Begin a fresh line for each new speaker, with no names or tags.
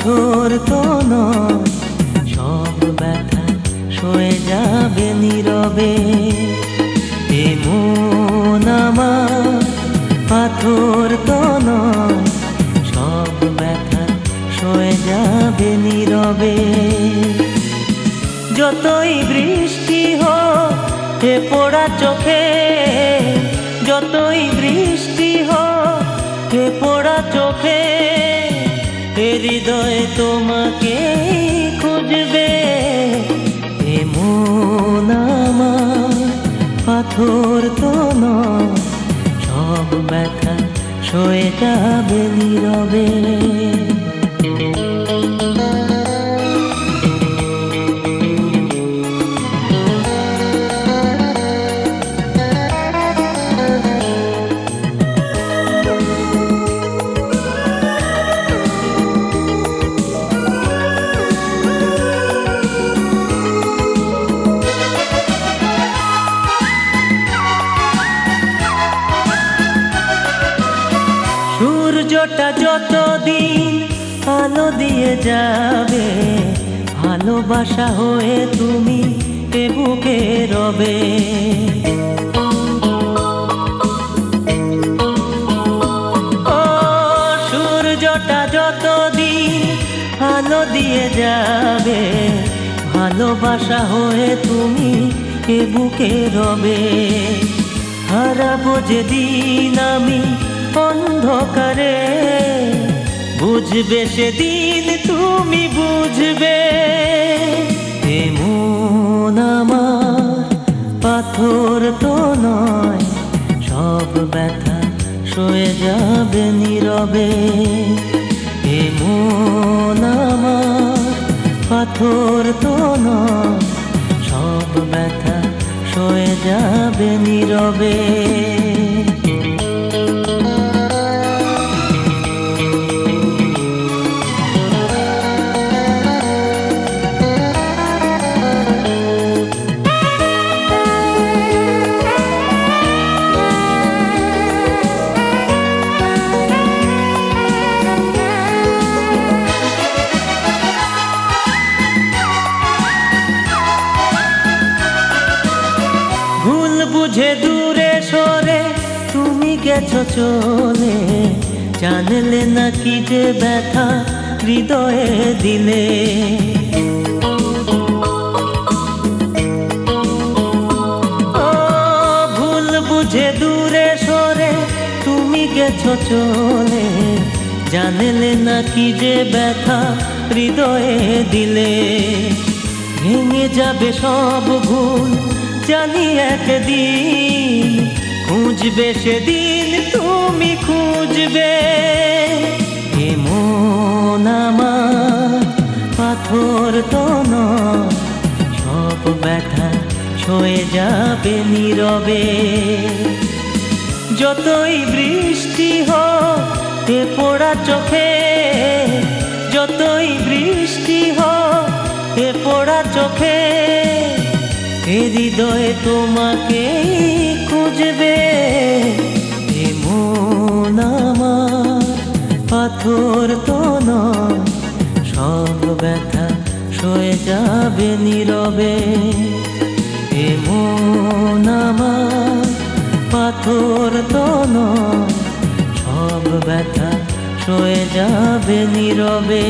পাথর তো নয়, সব ব্যথা সয়ে যাবে নীরবে। এ মন আমার পাথর তো নয়, সব ব্যথা সয়ে যাবে নীরবে। যতই বৃষ্টি হোক এ পোড়া চোখে, যতই বৃষ্টি হোক এ পোড়া চোখে, এ হৃদয় তোমাকে খুঁজবে। এ মন আমার পাথর তো নয়, সব ব্যথা সয়ে যাবে নীরবে। সূর্যটা যতদিন আলো দিয়ে যাবে, ভালোবাসা হয়ে তুমি এ বুকে রবে। ও সূর্যটা যতদিন আলো দিয়ে যাবে, ভালোবাসা হয়ে তুমি এ বুকে রবে। হারাবো যেদিন আমি অন্ধকারে, বুঝবে সেদিন তুমি বুঝবে। এ মন আমার পাথর তো নয়, সব ব্যথা সয়ে যাবে নীরবে। এ মন আমার পাথর তো নয়, সব ব্যথা সয়ে যাবে নীরবে। বুঝে দূরে সরে তুমি গেছো চলে, জানলে না কি যে ব্যথা হৃদয়ে দিলে। ও ভুল বুঝে দূরে সরে তুমি গেছো চলে, জানলে না কি যে ব্যথা হৃদয়ে দিলে। ভেঙে যাবে সব ভুল জানি একদিন, খুঁজবে সেদিন তুমি খুঁজবে। এ মন আমার পাথর তো নয়, সব ব্যথা সয়ে যাবে নীরবে। যতই বৃষ্টি হোক এ পোড়া চোখে, যতই বৃষ্টি হোক এ পোড়া চোখে, এ হৃদয় তোমাকে খুঁজবে। এ মন আমার পাথর তো নয়, সব ব্যথা সয়ে যাবে নীরবে। এ মন আমার পাথর তো নয়, সব ব্যথা সয়ে যাবে নীরবে।